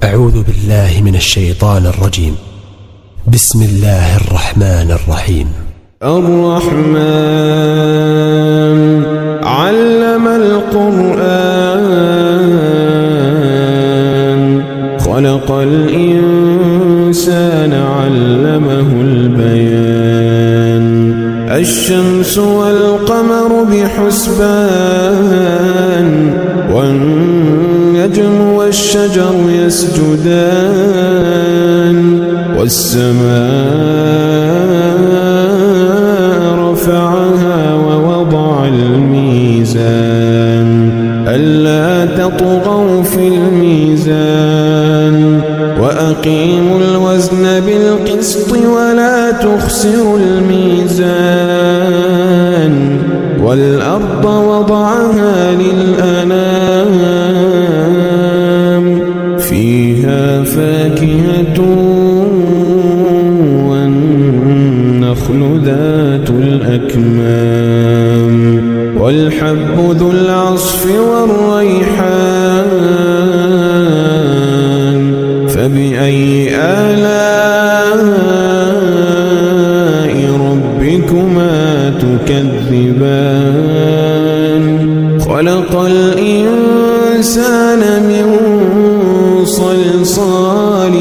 أعوذ بالله من الشيطان الرجيم. بسم الله الرحمن الرحيم. الرحمن علم القرآن خلق الإنسان علمه البيان الشمس والقمر بحسبان والنجم والشجر يسجدان والسماء رفعها ووضع الميزان ألا تطغوا في الميزان وأقيموا الوزن بالقسط ولا تخسروا الميزان والأرض وضعها للأنام فيها فاكهة والنخل ذات الأكمام والحب ذو العصف والريحان فبأي آلاء ربكما تكذبان خلق الإنسان من صلصال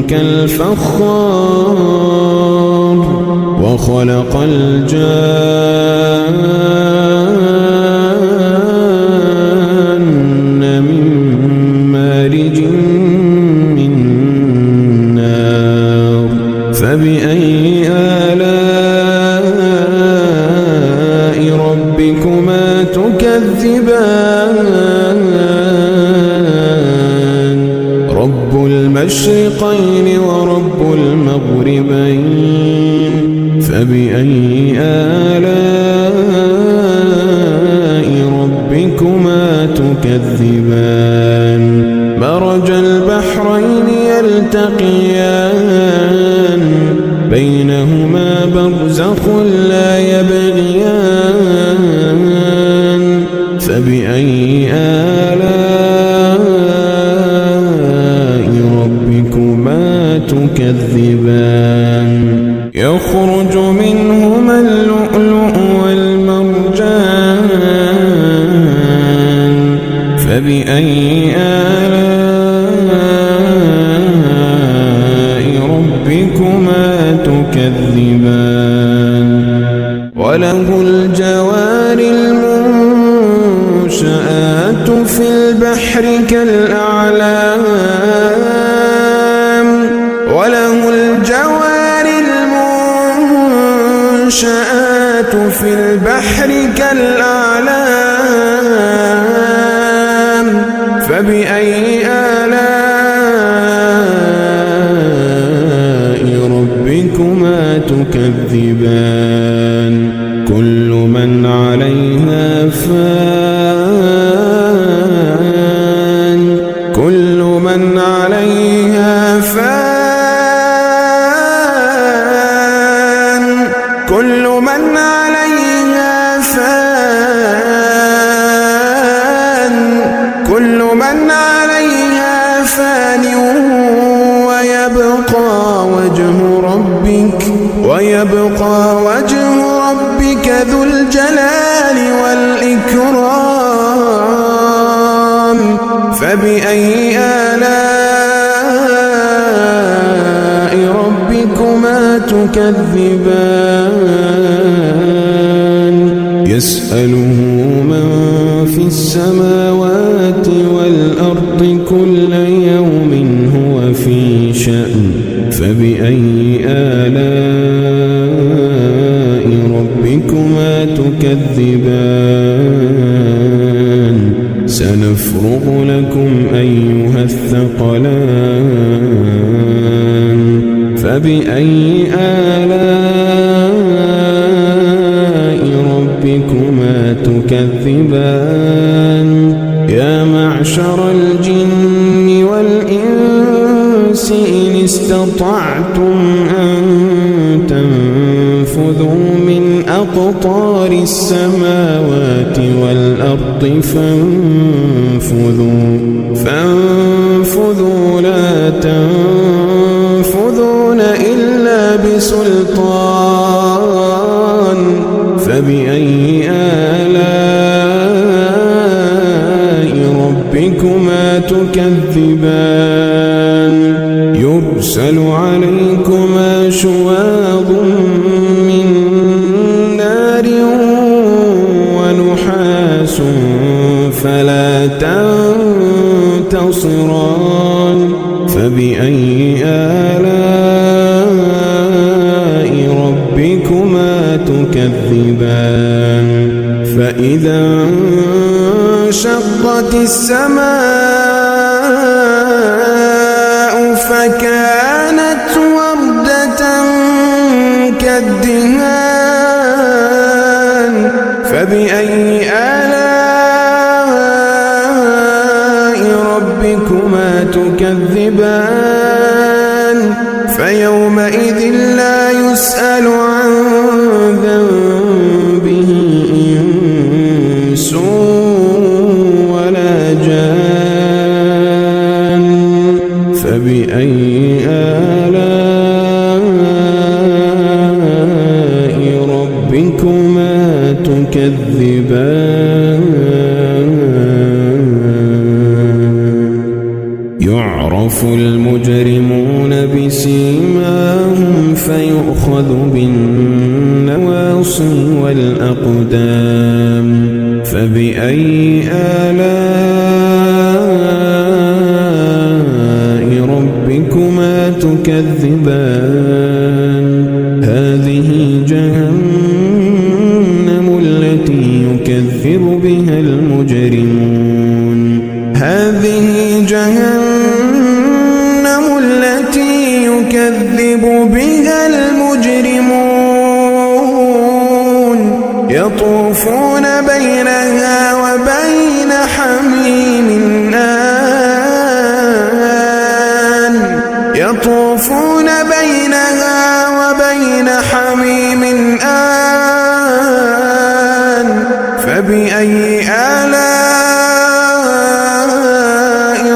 كالفخار وخلق الجان من مارج من نار فبأي آلاء ربكما تكذبان رب المشرقين ورب المغربين فبأي آلاء ربكما تكذبان مرج البحرين يلتقيان بينهما برزخ لا يبغيان فبأي آلاء ربكما تكذبان يخرج منهما اللؤلؤ والمرجان فبأي آلاء ربكما تكذبان وله الجوار المنشآت في البحر كالأعلام وله الجوار المنشآت في البحر كالأعلام فبأي آلاء ربكما تكذبان كل من عليها فان كل من عليها فان كل من عليها فان كل من عليها فان ويبقى وجه ربك ذو الجلال والإكرام فبأي آلاء ربكما تكذبان يسأله من في السماوات والأرض كل يوم هو في شأن فبأي آلاء ربكما تكذبان سنفرغ لكم أيها الثقلان فبأي آلاء ربكما تكذبان يا معشر الجن والإنس إن استطعتم أن تنفذوا من أقطار السماوات والأرض فانفذوا سلطان فبأي آلاء ربكما تكذبان يرسل عليكما شواظ من نار ونحاس فلا تنتصران فبأي آلاء ربكما تكذبان فإذا انشقت السماء فكانت وردة كالدهان فبأي آلاء ربكما تكذبان فيومئذ لا يسأل عن ذنبه إنس ولا جان فبأي آلاء ربكما تكذبان يعرف المجرمون بسيماهم فيؤخذ بالنواصي والأقدام فبأي آلاء ربكما تكذبان هذه جهنم التي يكذب بها المجرمون هذه جهنم التي يكذب بها المجرمون يطوفون بينها وبين حميم آن يطوفون بينها وبين حميم آن فبأي آلاء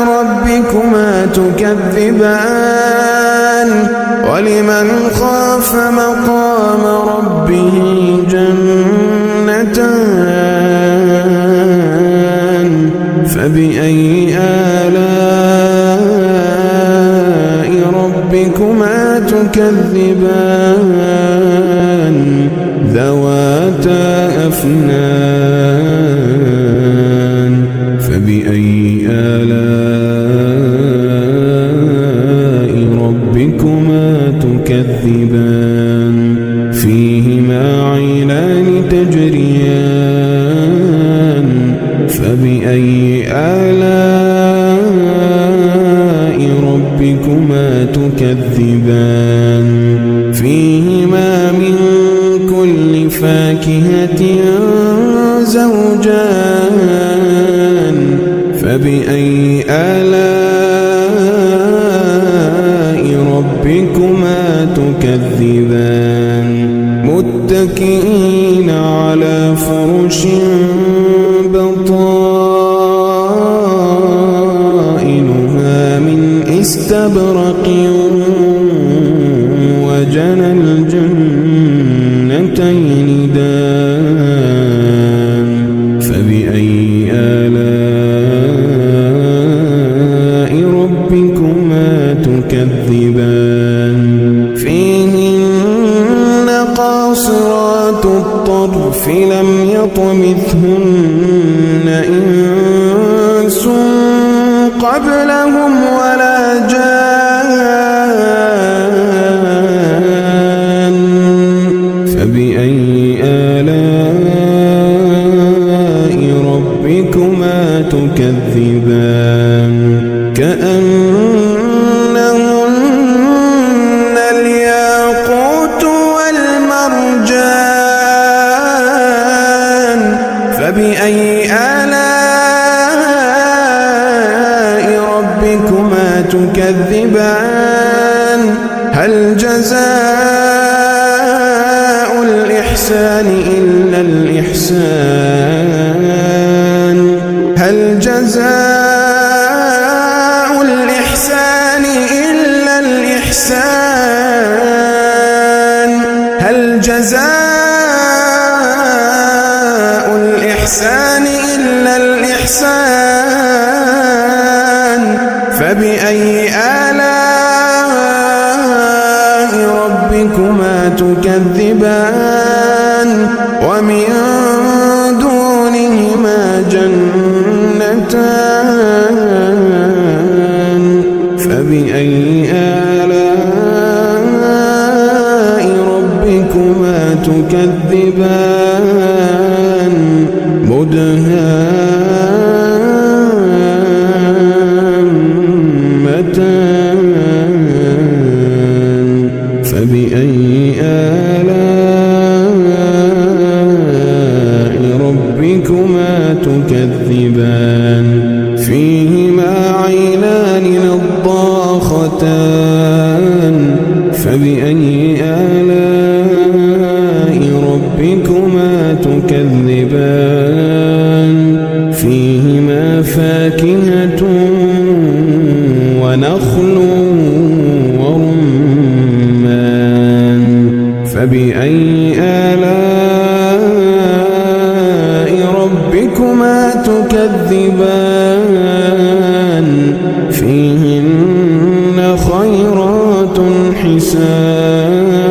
ربكما تكذبان ولمن خاف مقام ربه جنتان فبأي آلاء ربكما تكذبان ذواتا أفنان فبأي آلاء ربكما تكذبان فيهما عينان تجريان فبأي آلاء ربكما تكذبان فيهما من كل فاكهة زوجان فبأي آلاء ربكما تكذبان متكئين على فرش بطائنها من استبرق وجنى الجنتين دان فبأي آلاء ربكما تكذبان فيهن قاصرات الطرف لم يطمثهن إنس قبلهم ولا جان فبأي آلاء ربكما تكذبان كأنهن الياقوت والمرجان فبأي آلاء ربكما تكذبان هل جزاء الإحسان إلا الإحسان هل جزاء الإحسان إلا الإحسان جزاء الإحسان إلا الإحسان فبأي آلاء ربكما تكذبان ومن دونهما جنتان فبأي آلاء ربكما تكذبان مدهامتان فبأي آلاء ربكما تكذبان فيهما عينان نضاختان فبأي آلاء ربكما تكذبان فيهما فاكهة ونخل ورمان فبأي آلاء ربكما تكذبان فيهن خيرات حسان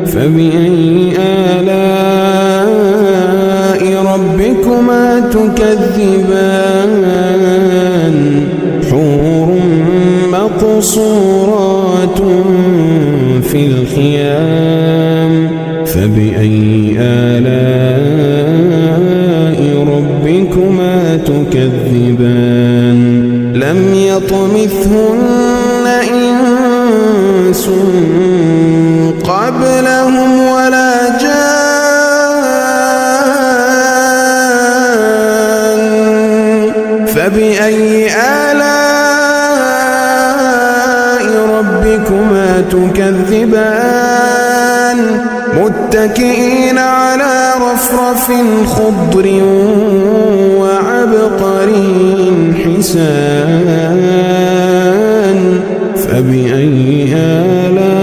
فبأي آلاء ربكما تكذبان حور مقصورات في الخيام فبأي آلاء ربكما تكذبان لم يطمثهن إنس قبلهم ولا جان فبأي آلاء ربكما تكذبان متكئين على رفرف خضر وعبقري حسان فبأي آلاء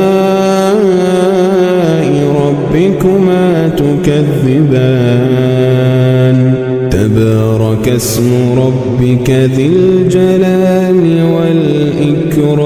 ربكما تكذبان تبارك اسم ربك ذي الجلال والإكرام